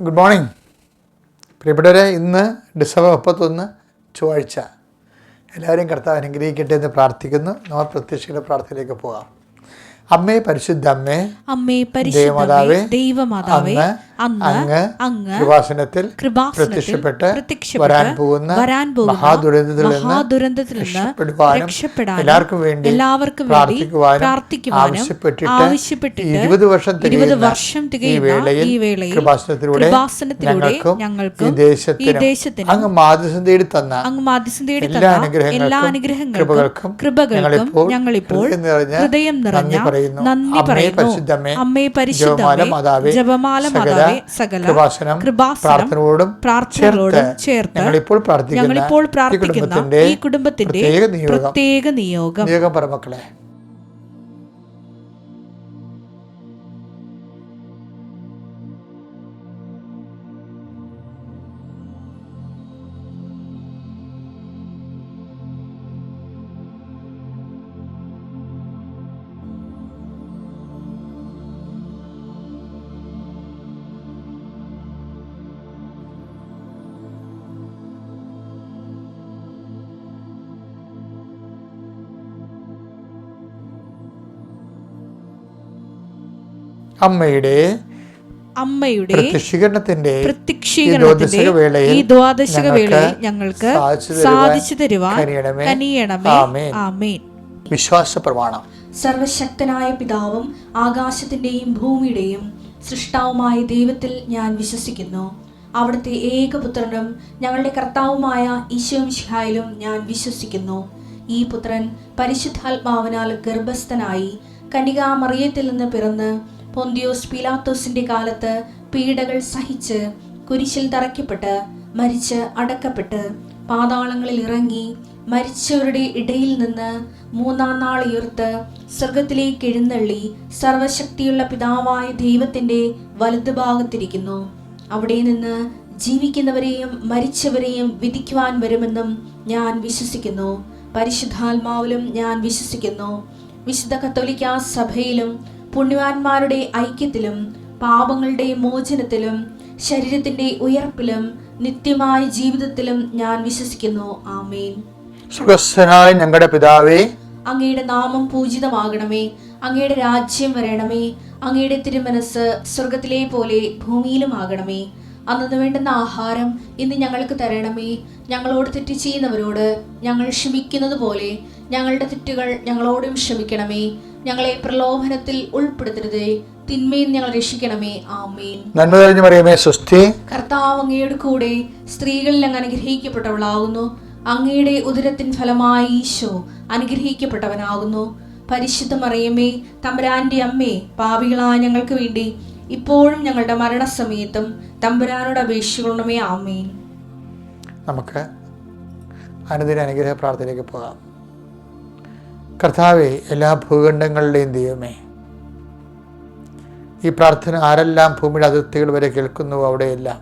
Good morning പ്രിയപ്പെട്ടവരെ. ഇന്ന് December 31 ചൊവ്വാഴ്ച. എല്ലാവരെയും കർത്താവ് അനുഗ്രഹിക്കട്ടെ എന്ന് പ്രാർത്ഥിക്കുന്നു. നമ്മൾ പ്രത്യക്ഷയുടെ പ്രാർത്ഥനയിലേക്ക് പോകാം. അമ്മേ, പരിശുദ്ധ അമ്മേ, ദൈവമാതാവേ, അങ്ങ് കൃപാസനത്തിൽ പ്രത്യക്ഷപ്പെട്ട് വരാൻ പോകുന്ന മഹാദുരന്തത്തിൽ നിന്ന് രക്ഷപ്പെടാനും എല്ലാവർക്കും വേണ്ടി പ്രാർത്ഥിക്കുവാനും ആവശ്യപ്പെട്ടിട്ട് 20 വർഷം തികയുന്ന ഈ വേളയിൽ കൃപാസനത്തിലൂടെ ഞങ്ങൾക്കും ഈ ദേശത്തിന് അങ്ങ് മാധ്യസ്ഥം തേടി തന്ന എല്ലാ അനുഗ്രഹങ്ങൾക്കും കൃപകൾക്കും ഞങ്ങളിപ്പോൾ ഹൃദയം നിറഞ്ഞ നന്ദി പറയുന്നു. അമ്മേ, പരിശുദ്ധ ജപമാല മാതാവേ, സകല കൃപാസനോടും പ്രാർത്ഥനയോടും ചേർത്ത് ഞങ്ങളിപ്പോൾ പ്രാർത്ഥിക്കുന്ന ഈ കുടുംബത്തിന്റെ പ്രത്യേക നിയോഗം. പരമക്കളെ, അമ്മയുടെ പ്രത്യക്ഷീകരണത്തിന്റെ ഈ ദ്വാദശക വേളയിൽ ഞങ്ങൾക്ക് സാധിച്ചു തരുവാൻ കനിയണമേ. ആമേൻ. വിശ്വാസ പ്രമാണം. സർവശക്തനായ പിതാവും ആകാശത്തിന്റെയും ഭൂമിയുടെയും സൃഷ്ടാവുമായ ദൈവത്തിൽ ഞാൻ വിശ്വസിക്കുന്നു. അവിടുത്തെ ഏകപുത്രനും ഞങ്ങളുടെ കർത്താവുമായ ഈശോ മിശിഹായിലും ഞാൻ വിശ്വസിക്കുന്നു. ഈ പുത്രൻ പരിശുദ്ധാത്മാവിനാൽ ഗർഭസ്ഥനായി കന്യകാമറിയത്തിൽ നിന്ന് പിറന്ന് പൊന്തിയോസ് പീലാത്തോസിന്റെ കാലത്ത് പീഡകൾ സഹിച്ച് കുരിശിൽ തറയ്ക്കപ്പെട്ട് മരിച്ച് അടക്കപ്പെട്ട് പാതാളങ്ങളിൽ ഇറങ്ങി മരിച്ചവരുടെ ഇടയിൽ നിന്ന് 3-ാം നാൾ ഉയർത്ത് സ്വർഗത്തിലേക്ക് എഴുന്നള്ളി സർവശക്തിയുള്ള പിതാവായ ദൈവത്തിന്റെ വലതുഭാഗത്തിരിക്കുന്നു. അവിടെ നിന്ന് ജീവിക്കുന്നവരെയും മരിച്ചവരെയും വിധിക്കുവാൻ വരുമെന്നും ഞാൻ വിശ്വസിക്കുന്നു. പരിശുദ്ധാത്മാവിലും ഞാൻ വിശ്വസിക്കുന്നു. വിശുദ്ധ കത്തോലിക്കാ സഭയിലും പുണ്യവാന്മാരുടെ ഐക്യത്തിലും പാപങ്ങളുടെ മോചനത്തിലും ശരീരത്തിന്റെ ഉയർപ്പിലും നിത്യമായ ജീവിതത്തിലും ഞാൻ വിശ്വസിക്കുന്നു. ആമേൻ. സ്വർഗ്ഗസ്ഥനായ ഞങ്ങളുടെ പിതാവേ, അങ്ങയുടെ നാമം പൂജിതമാകണമേ. അങ്ങയുടെ രാജ്യം വരണമേ. അങ്ങയുടെ തിരുമനസ് സ്വർഗത്തിലെ പോലെ ഭൂമിയിലും ആകണമേ. അന്നു വേണ്ടുന്ന ആഹാരം ഇന്ന് ഞങ്ങൾക്ക് തരണമേ. ഞങ്ങളോട് തെറ്റ് ചെയ്യുന്നവരോട് ഞങ്ങൾ ക്ഷമിക്കുന്നത് പോലെ ഞങ്ങളുടെ തെറ്റുകൾ ഞങ്ങളോടും ക്ഷമിക്കണമേ. ഞങ്ങളെ പ്രലോഭനത്തിൽ ഉൾപ്പെടുത്തരുതേ, തിന്മയിൽ ഞങ്ങൾ രക്ഷിക്കണമേ. ആമേൻ. നന്മ നിറഞ്ഞ മറിയമേ, സ്വസ്തി. കർത്താവ് അങ്ങയുടെ കൂടെ സ്ത്രീകളിൽ അങ്ങ് അനുഗ്രഹിക്കപ്പെട്ടവളാകുന്നു. അങ്ങയുടെ ഉദരത്തിൻ ഫലമായി ഈശോ അനുഗ്രഹിക്കപ്പെട്ടവനാകുന്നു. പരിശുദ്ധ മറിയമേ, തമ്പുരാന്റെ അമ്മേ, പാപികളായ ഞങ്ങൾക്ക് വേണ്ടി ഇപ്പോഴും ഞങ്ങളുടെ മരണസമയത്തും തമ്പുരാനോട് അപേക്ഷിക്കണമേ. ആമേൻ. നമുക്ക് അനുദിന അനുഗ്രഹ പ്രാർത്ഥനയിലേക്ക് പോകാം. കർത്താവേ, എല്ലാ ഭൂഖണ്ഡങ്ങളുടെയും ദൈവമേ, ഈ പ്രാർത്ഥന ആരെല്ലാം ഭൂമിയുടെ അതിർത്തികൾ വരെ കേൾക്കുന്നുവോ അവിടെയെല്ലാം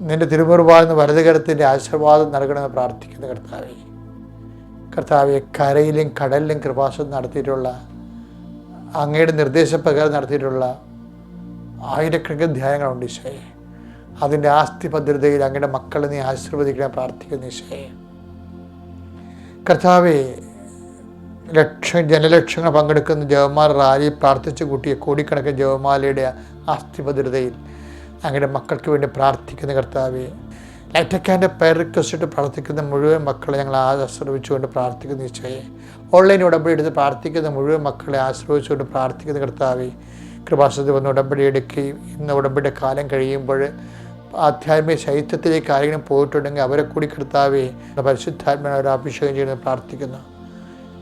നിന്റെ തിരുമുറുപാടുന്ന വലതുകരത്തിൻ്റെ ആശീർവാദം നൽകണമെന്ന് പ്രാർത്ഥിക്കുന്നു. കർത്താവെ, കരയിലും കടലിലും കൃപാസനം നടത്തിയിട്ടുള്ള അങ്ങയുടെ നിർദ്ദേശപ്രകാരം നടത്തിയിട്ടുള്ള ആയിരക്കണക്കിന് ധ്യാനങ്ങളുണ്ട് ഈശോയെ. അതിൻ്റെ ആസ്തി ഭദ്രതയിൽ അങ്ങയുടെ മക്കളെ നീ ആശീർവദിക്കാൻ പ്രാർത്ഥിക്കുന്നു ഈശോയെ. കർത്താവെ, ജനലക്ഷങ്ങൾ പങ്കെടുക്കുന്ന ജവമാല റാലി പ്രാർത്ഥിച്ചു കൂട്ടിയ കോടിക്കണക്കിന് ജവമാലയുടെ ആസ്തി ഭദ്രതയിൽ അങ്ങയുടെ മക്കൾക്ക് വേണ്ടി പ്രാർത്ഥിക്കുന്ന കർത്താവെ, ലൈറ്റക്കാൻ്റെ പേർ റിക്വസ്റ്റ് പ്രാർത്ഥിക്കുന്ന മുഴുവൻ മക്കളെ ഞങ്ങൾ ആശ്രയിച്ചുകൊണ്ട് പ്രാർത്ഥിക്കുന്ന ഈശോയെ. ഓൺലൈൻ ഉടമ്പടി എടുത്ത് പ്രാർത്ഥിക്കുന്ന മുഴുവൻ മക്കളെ ആശ്രയിച്ചുകൊണ്ട് പ്രാർത്ഥിക്കുന്ന കർത്താവെ, കൃപാസനത്തിൽ വന്ന് ഉടമ്പടി എടുക്കുകയും ഇന്ന് ഉടമ്പടിയുടെ കാലം കഴിയുമ്പോൾ ആധ്യാത്മിക ശൈത്യത്തിലേക്ക് ആരെങ്കിലും പോയിട്ടുണ്ടെങ്കിൽ അവരെ കൂടി കർത്താവെ പരിശുദ്ധാത്മാവിനെ അവർ അഭിഷേകം ചെയ്യുന്നത് പ്രാർത്ഥിക്കുന്നു.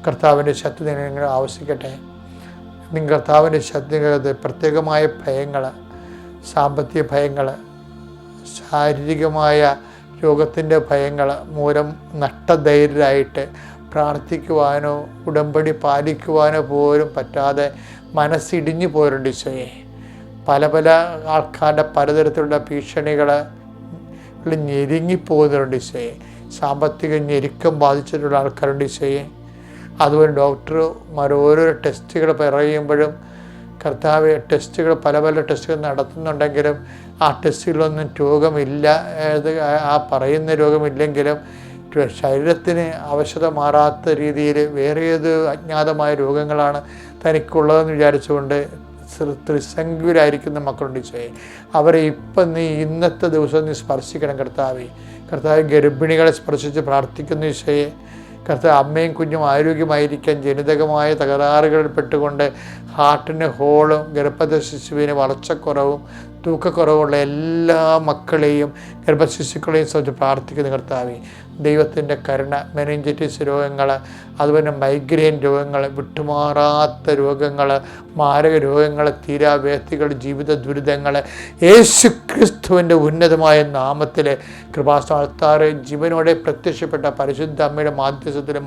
കർത്താവിൻ്റെ ശക്തി നിങ്ങൾ ആവശ്യിക്കട്ടെ. നിങ്ങൾ കർത്താവിൻ്റെ ശക്തി പ്രത്യേകമായ ഭയങ്ങൾ, സാമ്പത്തിക ഭയങ്ങൾ, ശാരീരികമായ രോഗത്തിൻ്റെ ഭയങ്ങൾ മൂലം നഷ്ടധൈര്യരായിട്ട് പ്രാർത്ഥിക്കുവാനോ ഉടമ്പടി പാലിക്കുവാനോ പോലും പറ്റാതെ മനസ്സിടിഞ്ഞു പോരുണ്ട് ഈശോയെ. പല ആൾക്കാരുടെ പലതരത്തിലുള്ള ഭീഷണികൾ ഞെരുങ്ങിപ്പോകുന്നുണ്ട് ഈശോയെ. സാമ്പത്തിക ഞെരുക്കം ബാധിച്ചിട്ടുള്ള ആൾക്കാരുണ്ട് ഈശോയെ. അതുപോലെ ഡോക്ടർമാർ ഓരോരോ ടെസ്റ്റുകൾ പറയുമ്പോഴും കർത്താവ് ടെസ്റ്റുകൾ പല ടെസ്റ്റുകൾ നടത്തുന്നുണ്ടെങ്കിലും ആ ടെസ്റ്റുകളൊന്നും രോഗമില്ല, ആ പറയുന്ന രോഗമില്ലെങ്കിലും ശരീരത്തിന് അവശത മാറാത്ത രീതിയിൽ വേറെ ഏത് അജ്ഞാതമായ രോഗങ്ങളാണ് തനിക്കുള്ളതെന്ന് വിചാരിച്ചുകൊണ്ട് ത്രിസംഖ്യരായിരിക്കുന്ന മക്കളുണ്ട് ഈശോയെ. അവരെ ഇപ്പം നീ ഇന്നത്തെ ദിവസം നീ സ്പർശിക്കണം കർത്താവേ. ഗർഭിണികളെ സ്പർശിച്ച് പ്രാർത്ഥിക്കുന്നു ഈശോയെ. അമ്മയും കുഞ്ഞും ആരോഗ്യമായിരിക്കാൻ ജനിതകമായ തകരാറുകളിൽ പെട്ടുകൊണ്ട് ഹാർട്ടിന് ഹോളും ഗർഭസ്ഥ ശിശുവിന് വളർച്ചക്കുറവും തൂക്കക്കുറവുള്ള എല്ലാ മക്കളെയും ഗർഭശിശുക്കളെയും സംബന്ധിച്ച് പ്രാർത്ഥിക്കുന്ന കർത്താവേ. ദൈവത്തിൻ്റെ കരുണ, മെനിഞ്ചൈറ്റിസ് രോഗങ്ങൾ, അതുപോലെ മൈഗ്രെയിൻ രോഗങ്ങൾ, വിട്ടുമാറാത്ത രോഗങ്ങൾ, മാരക രോഗങ്ങൾ, തീരാവേദികൾ, ജീവിത ദുരിതങ്ങൾ യേശു ക്രിസ്തുവിൻ്റെ ഉന്നതമായ നാമത്തിൽ കൃപാസ്ഥാനത്താറ് ജീവനോടെ പ്രത്യക്ഷപ്പെട്ട പരിശുദ്ധ അമ്മയുടെ മാധ്യസ്ഥത്തിൽ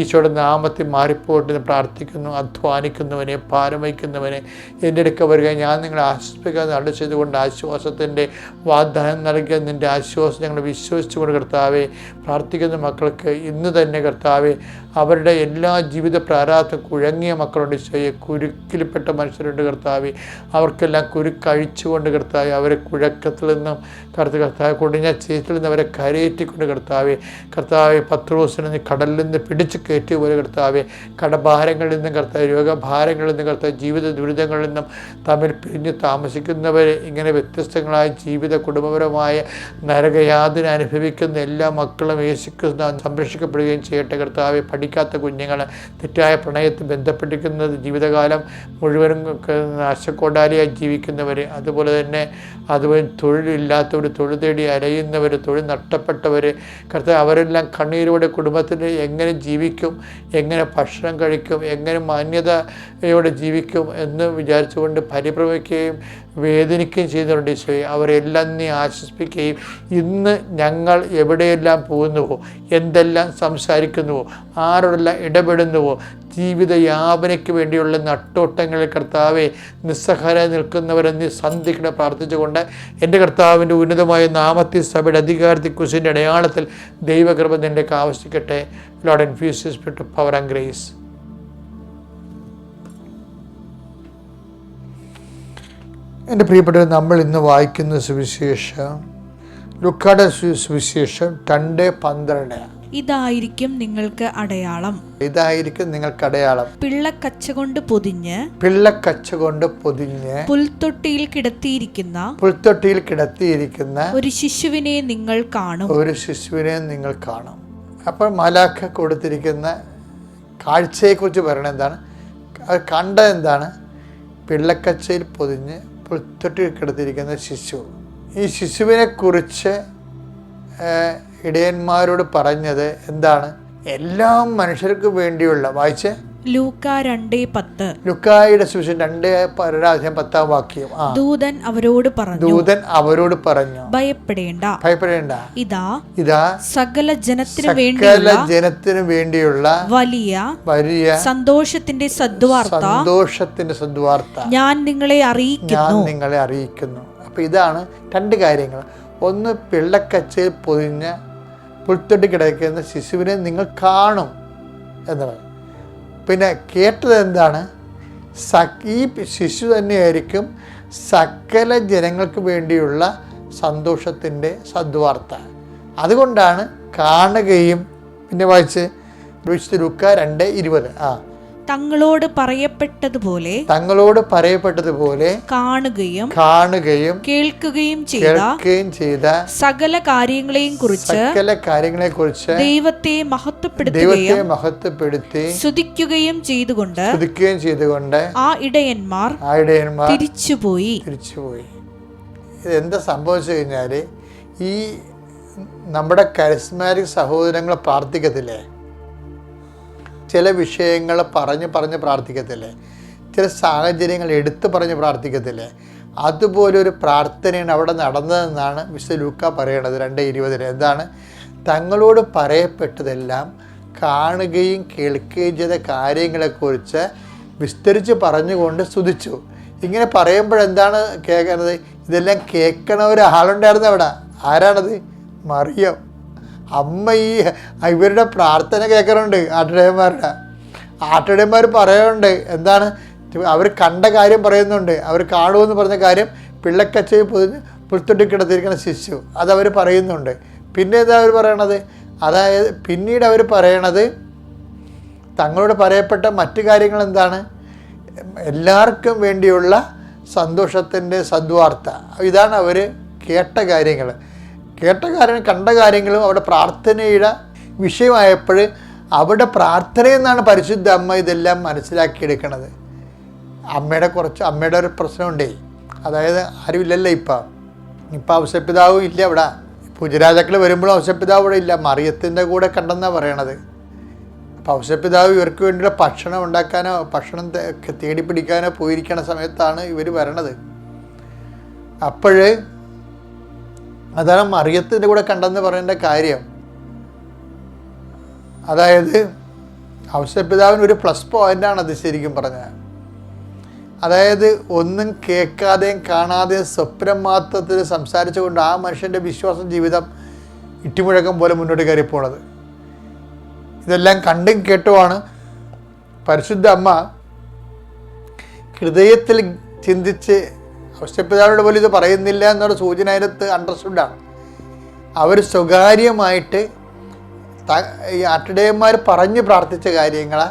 ഈശോയുടെ നാമത്തിൽ മാറിപ്പോട്ടെന്ന് പ്രാർത്ഥിക്കുന്നു. അധ്വാനിക്കുന്നവനെ, ഭാരം വഹിക്കുന്നവനെ എൻ്റെ അടുക്ക വരിക, ഞാൻ നിങ്ങളെ ആശ്വസിപ്പിക്കാൻ നട ചെയ്തുകൊണ്ട് ആശ്വാസത്തിൻ്റെ വാഗ്ദാനം നൽകിയ നിൻ്റെ ആശ്വാസം ഞങ്ങൾ വിശ്വസിച്ചുകൊണ്ട് കർത്താവെ പ്രാർത്ഥിക്കുന്ന മക്കൾക്ക് ഇന്ന് തന്നെ കർത്താവെ അവരുടെ എല്ലാ ജീവിത പ്രാരാബ്ധം കുഴങ്ങിയ മക്കളുണ്ട് ഈശോയെ. കുരുക്കിൽപ്പെട്ട മനുഷ്യരുണ്ട് കർത്താവെ, അവർക്കെല്ലാം കുരുക്കഴിച്ചുകൊണ്ട് കർത്താവെ അവരെ കുഴക്കത്തിൽ നിന്നും കർത്താവ് കുടിഞ്ഞ ചേറ്റിൽ നിന്ന് അവരെ കരയേറ്റിക്കൊണ്ട് കർത്താവെ പത്രോസിനെ നീ കടലിൽ നിന്ന് പിടിച്ചു കയറ്റിയ പോലെ കർത്താവെ കടഭാരങ്ങളിൽ നിന്നും രോഗഭാരങ്ങളിൽ നിന്നും ജീവിത ദുരിതങ്ങളിൽ നിന്നും തമ്മിൽ പിരിഞ്ഞ് താമസിക്കുന്നവരെ ഇങ്ങനെ വ്യത്യസ്തങ്ങളായ ജീവിത കുടുംബപരമായ നരകയാതന അനുഭവിക്കുന്ന എല്ലാ മക്കളും യേശുക്രിസ്തു സംരക്ഷിക്കപ്പെടുകയും ചെയ്യട്ടെ കർത്താവെ. പഠിക്കാത്ത കുഞ്ഞുങ്ങൾ തെറ്റായ പ്രണയത്തിൽ ബന്ധപ്പെട്ടിരിക്കുന്നത് ജീവിതകാലം മുഴുവനും നാശക്കോടാലിയായി ജീവിക്കുന്നവർ, അതുപോലെ തൊഴിലില്ലാത്തവർ, തൊഴിൽ തേടി അലയുന്നവർ, തൊഴിൽ നഷ്ടപ്പെട്ടവർ കർത്താവ് അവരെല്ലാം കണ്ണീരോടെ കുടുംബത്തിൽ എങ്ങനെ ജീവിക്കും, എങ്ങനെ ഭക്ഷണം കഴിക്കും, എങ്ങനെ മാന്യതയോടെ ജീവിക്കും എന്ന് വിചാരിച്ചുകൊണ്ട് പരിഭ്രമിക്കുകയും വേദനിക്കുകയും ചെയ്യുന്നുണ്ട് ഈശോയെ. അവരെല്ലാം നീ ആശ്വസിപ്പിക്കുകയും ഇന്ന് ഞങ്ങൾ എവിടെയെല്ലാം പോകുന്നുവോ, എന്തെല്ലാം സംസാരിക്കുന്നുവോ, ആരോടെല്ലാം ഇടപെടുന്നുവോ, ജീവിതയാപനയ്ക്ക് വേണ്ടിയുള്ള നട്ടോട്ടങ്ങളിൽ കർത്താവെ നിസ്സഹായ നിൽക്കുന്നവരെ നീ സന്ധിക്കണം പ്രാർത്ഥിച്ചുകൊണ്ട് എൻ്റെ കർത്താവിൻ്റെ ഉന്നതമായ നാമത്തിൽ സഭയുടെ അധികാരത്തിൽ കുരിശിൻ്റെ അടയാളത്തിൽ ദൈവകൃപ നിൻ്റെ ആവശ്യിക്കട്ടെ. Lord infuse your spirit of power and grace. എൻ്റെ പ്രിയപ്പെട്ടവർ, നമ്മൾ ഇന്ന് വായിക്കുന്ന സുവിശേഷം ലൂക്കായുടെ സുവിശേഷം 2:12. ഇതായിരിക്കും നിങ്ങൾക്ക് അടയാളം, പിള്ളക്കച്ച കൊണ്ട് പൊതിഞ്ഞ് പുൽത്തൊട്ടിയിൽ കിടത്തിയിരിക്കുന്ന ഒരു ശിശുവിനെ നിങ്ങൾ കാണും. അപ്പോൾ മാലാഖ കൊടുത്തിരിക്കുന്ന കാഴ്ചയെക്കുറിച്ച് പറയണത് എന്താണ്? അത് കണ്ടത് എന്താണ്? പിള്ളക്കച്ചയിൽ പൊതിഞ്ഞ് പുൽത്തൊട്ടിയിൽ കിടത്തിയിരിക്കുന്ന ശിശു. ഈ ശിശുവിനെ കുറിച്ച് ഇടയന്മാരോട് പറഞ്ഞത് എന്താണ്? എല്ലാ മനുഷ്യർക്കും വേണ്ടിയുള്ള, വായിച്ചേ, ലൂക്കാ 2:10. ലൂക്കായുടെ സുവിശേഷം 2:10 വാക്യം. ദൂതൻ അവരോട് പറഞ്ഞു, ഭയപ്പെടേണ്ട, ഇതാ സകല ജനത്തിനു വേണ്ടിയുള്ള വലിയ സന്തോഷത്തിന്റെ സദ്വാർത്ത ഞാൻ നിങ്ങളെ അറിയിക്കുന്നു. അപ്പൊ ഇതാണ് 2 കാര്യങ്ങൾ. ഒന്ന്, പിള്ളക്കച്ചയിൽ പൊതിഞ്ഞ പുൽത്തൊട്ടി കിടക്കുന്ന ശിശുവിനെ നിങ്ങൾ കാണും എന്ന് പറയും. പിന്നെ കേട്ടത് എന്താണ്? ഈ ശിശു തന്നെയായിരിക്കും സകല ജനങ്ങൾക്ക് വേണ്ടിയുള്ള സന്തോഷത്തിൻ്റെ സദ്വാർത്ത. അതുകൊണ്ടാണ് കാണുകയും, പിന്നെ വായിച്ച് ലൂക്കാ 2:20. തങ്ങളോട് പറയപ്പെട്ടതുപോലെ കാണുകയും കേൾക്കുകയും ചെയ്ത സകല കാര്യങ്ങളെയും കുറിച്ച് ദൈവത്തെ മഹത്വപ്പെടുത്തി സ്തുതിക്കുകയും ചെയ്തുകൊണ്ട് ആ ഇടയന്മാർ തിരിച്ചുപോയി. ഇതെന്താ സംഭവിച്ചു കഴിഞ്ഞാൽ, ഈ നമ്മുടെ കരിസ്മാറ്റിക് സഹോദരങ്ങൾ പ്രാർത്ഥിക്കത്തില്ലേ? ചില വിഷയങ്ങൾ പറഞ്ഞ് പ്രാർത്ഥിക്കത്തില്ലേ? ചില സാഹചര്യങ്ങൾ എടുത്തു പറഞ്ഞ് പ്രാർത്ഥിക്കത്തില്ലേ? അതുപോലൊരു പ്രാർത്ഥനയാണ് അവിടെ നടന്നതെന്നാണ് വിശുദ്ധ ലൂക്കാ പറയണത് 2:20. എന്താണ്? തങ്ങളോട് പറയപ്പെട്ടതെല്ലാം കാണുകയും കേൾക്കുകയും ചെയ്ത കാര്യങ്ങളെക്കുറിച്ച് വിസ്തരിച്ച് പറഞ്ഞുകൊണ്ട് സ്തുതിച്ചു. ഇങ്ങനെ പറയുമ്പോഴെന്താണ് കേൾക്കുന്നത്? ഇതെല്ലാം കേൾക്കണ ഒരാളുണ്ടായിരുന്നു അവിടെ. ആരാണത്? മറിയം. അമ്മ ഇവരുടെ പ്രാർത്ഥന കേൾക്കാറുണ്ട്. ആട്ടിടയന്മാർ പറയാറുണ്ട്. എന്താണ്? അവർ കണ്ട കാര്യം പറയുന്നുണ്ട്. അവർ കാണുമെന്ന് പറഞ്ഞ കാര്യം പിള്ളക്കച്ചയിൽ പൊതിഞ്ഞ് പുൽത്തൊട്ടി കിടത്തിയിരിക്കുന്ന ശിശു, അതവർ പറയുന്നുണ്ട്. പിന്നെ എന്താ അവർ പറയണത്? അതായത് പിന്നീട് അവർ പറയണത് തങ്ങളോട് പറയപ്പെട്ട മറ്റു കാര്യങ്ങൾ എന്താണ്? എല്ലാവർക്കും വേണ്ടിയുള്ള സന്തോഷത്തിൻ്റെ സദ്വാർത്ത. ഇതാണ് അവർ കേട്ട കാര്യങ്ങൾ. കണ്ട കാര്യങ്ങളും അവിടെ പ്രാർത്ഥനയുടെ വിഷയമായപ്പോൾ അവിടെ പ്രാർത്ഥനയെന്നാണ് പരിശുദ്ധ അമ്മ ഇതെല്ലാം മനസ്സിലാക്കിയെടുക്കണത്. അമ്മയുടെ ഒരു പ്രശ്നമുണ്ടേ, അതായത് ആരുമില്ലല്ലോ ഇപ്പം ഔസപിതാവും ഇല്ല അവിടെ. പൂജരാജാക്കൾ വരുമ്പോഴും ഔസപിതാവ് ഇവിടെ ഇല്ല, മറിയത്തിൻ്റെ കൂടെ കണ്ടെന്നാണ് പറയണത്. അപ്പോൾ ഔസപിതാവ് ഇവർക്ക് വേണ്ടിയുള്ള ഭക്ഷണം ഉണ്ടാക്കാനോ ഭക്ഷണം തേടി പിടിക്കാനോ പോയിരിക്കണ സമയത്താണ് ഇവർ വരണത്. അതാണ് മറിയത്തിൻ്റെ കൂടെ കണ്ടെന്ന് പറയേണ്ട കാര്യം. അതായത് ഔസപിതാവിന് ഒരു പ്ലസ് പോയിൻ്റാണ് അത് ശരിക്കും പറഞ്ഞാൽ. അതായത് ഒന്നും കേൾക്കാതെയും കാണാതെയും സ്വപ്നം മാത്രത്തിൽ സംസാരിച്ചുകൊണ്ട് ആ മനുഷ്യൻ്റെ വിശ്വാസ ജീവിതം ഇട്ടിമുഴക്കം പോലെ മുന്നോട്ട് കയറി പോണത്. ഇതെല്ലാം കണ്ടും കേട്ടുമാണ് പരിശുദ്ധ അമ്മ ഹൃദയത്തിൽ ചിന്തിച്ച്, ഔസപിതാവിനോട് പോലും ഇത് പറയുന്നില്ല എന്നുള്ള സൂചന അതിനകത്ത് അണ്ടർസ്റ്റുഡാണ്. അവർ സ്വകാര്യമായിട്ട് ഈ ആട്ടിടയന്മാർ പറഞ്ഞ് പ്രാർത്ഥിച്ച കാര്യങ്ങളെ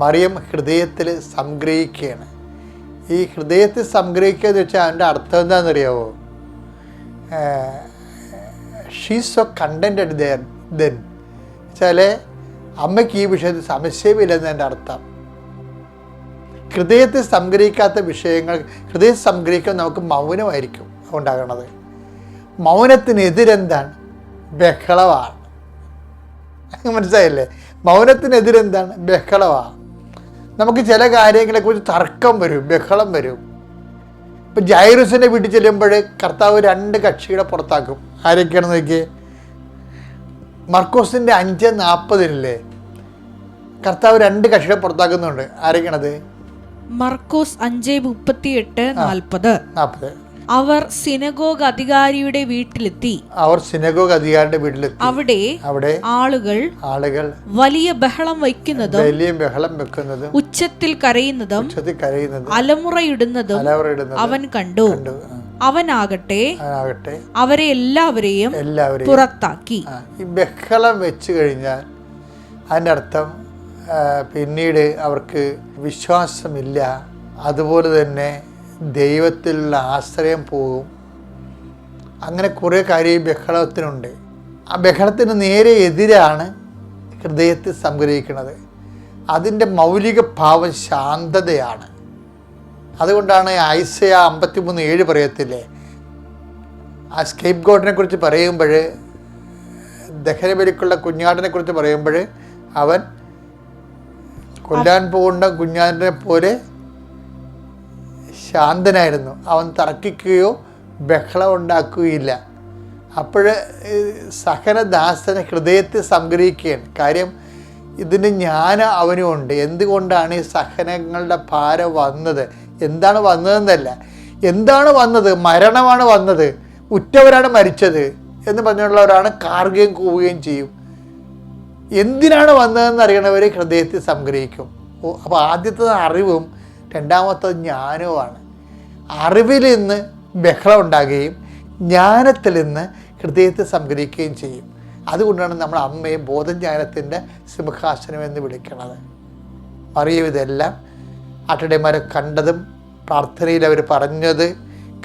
മറിയം ഹൃദയത്തിൽ സംഗ്രഹിക്കുകയാണ്. ഈ ഹൃദയത്തിൽ സംഗ്രഹിക്കുക എന്ന് വെച്ചാൽ അതിൻ്റെ അർത്ഥം എന്താണെന്നറിയാമോ? ഷീസ് സോ കണ്ടൻറ്റഡ് ദെൻ വെച്ചാൽ അമ്മയ്ക്ക് ഈ വിഷയത്തിൽ സംശയമില്ലെന്ന് എൻ്റെ അർത്ഥം. ഹൃദയത്തിൽ സംഗ്രഹിക്കാത്ത വിഷയങ്ങൾ, ഹൃദയം സംഗ്രഹിക്കാൻ നമുക്ക് മൗനമായിരിക്കും ഉണ്ടാകണത്. മൗനത്തിനെതിരെന്താണ്? ബഹളമാണ്. മനസ്സിലായില്ലേ? മൗനത്തിനെതിരെന്താണ്? ബഹളമാണ്. നമുക്ക് ചില കാര്യങ്ങളെക്കുറിച്ച് തർക്കം വരും, ബഹളം വരും. ഇപ്പം ജൈറസിൻ്റെ വീട്ടിൽ ചെല്ലുമ്പോൾ കർത്താവ് 2 കക്ഷികളെ പുറത്താക്കും. ആരൊക്കെയാണെന്ന് നോക്കിയേ. മർക്കോസിൻ്റെ 5:40 കർത്താവ് 2 കക്ഷികളെ പുറത്താക്കുന്നുണ്ട്. ആരൊക്കെയാണത്? മർക്കോസ് 5:38-40. അവർ സിനഗോഗ് അധികാരിയുടെ വീട്ടിലെത്തി. അവിടെ ആളുകൾ വലിയ ബഹളം വെക്കുന്നതും ഉച്ചത്തിൽ കരയുന്നതും അലമുറയിടുന്നതും അവൻ കണ്ടു. അവനാകട്ടെ അവരെ എല്ലാവരെയും പുറത്താക്കി. ഈ ബഹളം വെച്ച് കഴിഞ്ഞാൽ അതിൻ്റെ അർത്ഥം പിന്നീട് അവർക്ക് വിശ്വാസമില്ല, അതുപോലെ തന്നെ ദൈവത്തിലുള്ള ആശ്രയം പോകും. അങ്ങനെ കുറേ കാര്യം ഈ ബഹളത്തിനുണ്ട്. ആ ബഹളത്തിന് നേരെ എതിരാണ് ഹൃദയത്തിൽ സംഗ്രഹിക്കുന്നത്. അതിൻ്റെ മൗലിക ഭാവം ശാന്തതയാണ്. അതുകൊണ്ടാണ് ഐസയ 53:7 പറയത്തില്ലേ, ആ സ്കേപ്പ് ഗോഡിനെ കുറിച്ച് പറയുമ്പോൾ, ദഹനബലിക്കുള്ള കുഞ്ഞാടിനെ കുറിച്ച് പറയുമ്പോൾ, അവൻ കൊല്ലാൻ പോകുന്ന കുഞ്ഞാടിനെ പോലെ ശാന്തനായിരുന്നു. അവൻ തർക്കിക്കുകയോ ബഹളം ഉണ്ടാക്കുകയില്ല. അപ്പോൾ സഹനദാസനെ ഹൃദയത്തിൽ സംഗ്രഹിക്കുകയാണ്. കാര്യം ഇതിന് ജ്ഞാനം അവനുമുണ്ട്. എന്തുകൊണ്ടാണ് ഈ സഹനങ്ങളുടെ ഭാരം വന്നത്, എന്താണ് വന്നതെന്നല്ല, എന്താണ് വന്നത്? മരണമാണ് വന്നത്, ഉറ്റവരാണ് മരിച്ചത് എന്ന് പറഞ്ഞുള്ളവരാണ് കാറുകയും കൂവുകയും ചെയ്യും. എന്തിനാണ് വന്നതെന്ന് അറിയണവർ ഹൃദയത്തിൽ സംഗ്രഹിക്കും. അപ്പോൾ ആദ്യത്തത് അറിവും രണ്ടാമത്തത് ജ്ഞാനവുമാണ്. അറിവിൽ നിന്ന് ബഹളം ഉണ്ടാകുകയും ജ്ഞാനത്തിൽ നിന്ന് ഹൃദയത്തെ സംഗ്രഹിക്കുകയും ചെയ്യും. അതുകൊണ്ടാണ് നമ്മൾ അമ്മയെ ബോധജ്ഞാനത്തിൻ്റെ സിംഹാസനം എന്ന് വിളിക്കുന്നത്. അറിയും ഇതെല്ലാം ആട്ടിടയന്മാരെ കണ്ടതും പ്രാർത്ഥനയിൽ അവർ പറഞ്ഞത്,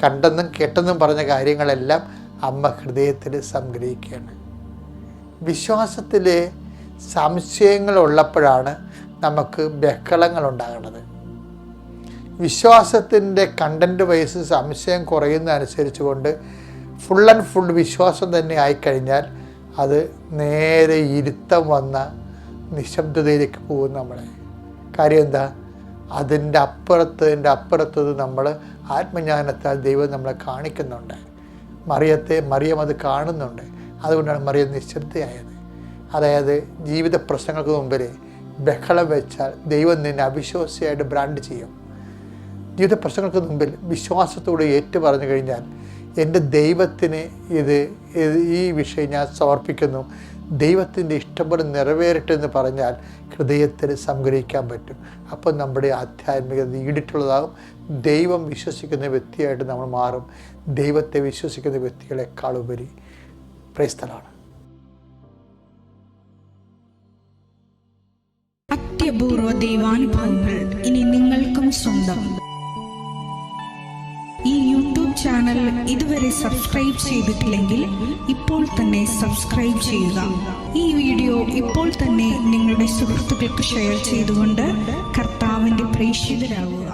കണ്ടെന്നും കേട്ടെന്നും പറഞ്ഞ കാര്യങ്ങളെല്ലാം അമ്മ ഹൃദയത്തിൽ സംഗ്രഹിക്കുകയാണ്. വിശ്വാസത്തിൽ സംശയങ്ങളുള്ളപ്പോഴാണ് നമുക്ക് ബഹളങ്ങൾ ഉണ്ടാകുന്നത്. വിശ്വാസത്തിൻ്റെ കണ്ടൻറ്റ് വൈസ് സംശയം കുറയുന്നതനുസരിച്ച് കൊണ്ട് ഫുൾ ആൻഡ് ഫുൾ വിശ്വാസം തന്നെ ആയിക്കഴിഞ്ഞാൽ അത് നേരെ ഇരുത്തം വന്ന നിശബ്ദതയിലേക്ക് പോകും നമ്മളെ. കാര്യം എന്താ? അതിൻ്റെ അപ്പുറത്തത് നമ്മൾ ആത്മജ്ഞാനത്താൽ ദൈവം നമ്മളെ കാണിക്കുന്നുണ്ട്. മറിയം അത് കാണുന്നുണ്ട്. അതുകൊണ്ടാണ് മറിയം നിശബ്ദയായത്. അതായത് ജീവിത പ്രശ്നങ്ങൾക്ക് മുമ്പിൽ ബഹളം വെച്ചാൽ ദൈവം നിന്നെ അവിശ്വാസിയായിട്ട് ബ്രാൻഡ് ചെയ്യും. ജീവിത പ്രശ്നങ്ങൾക്ക് മുമ്പിൽ വിശ്വാസത്തോടെ ഏറ്റു പറഞ്ഞു കഴിഞ്ഞാൽ എൻ്റെ ദൈവത്തിന് ഈ വിഷയം ഞാൻ സമർപ്പിക്കുന്നു, ദൈവത്തിൻ്റെ ഇഷ്ടംപോലെ നിറവേറട്ടെ എന്ന് പറഞ്ഞാൽ ഹൃദയത്തിന് സംഗ്രഹിക്കാൻ പറ്റും. അപ്പോൾ നമ്മുടെ ആധ്യാത്മികത ഈടിട്ടുള്ളതാകും. ദൈവം വിശ്വസിക്കുന്ന വ്യക്തിയായിട്ട് നമ്മൾ മാറും. ദൈവത്തെ വിശ്വസിക്കുന്ന വ്യക്തികളെക്കാളുപരി. Praise the Lord. അത്യപൂർവ ദൈവാനുഭവങ്ങൾ ഇനി നിങ്ങൾക്കും സ്വന്തം. ഈ യൂട്യൂബ് ചാനൽ ഇതുവരെ സബ്സ്ക്രൈബ് ചെയ്തിട്ടില്ലെങ്കിൽ ഇപ്പോൾ തന്നെ സബ്സ്ക്രൈബ് ചെയ്യുക. ഈ വീഡിയോ ഇപ്പോൾ തന്നെ നിങ്ങളുടെ സുഹൃത്തുക്കൾക്ക് ഷെയർ ചെയ്തുകൊണ്ട് കർത്താവിൻ്റെ പ്രേക്ഷിതരാകുക.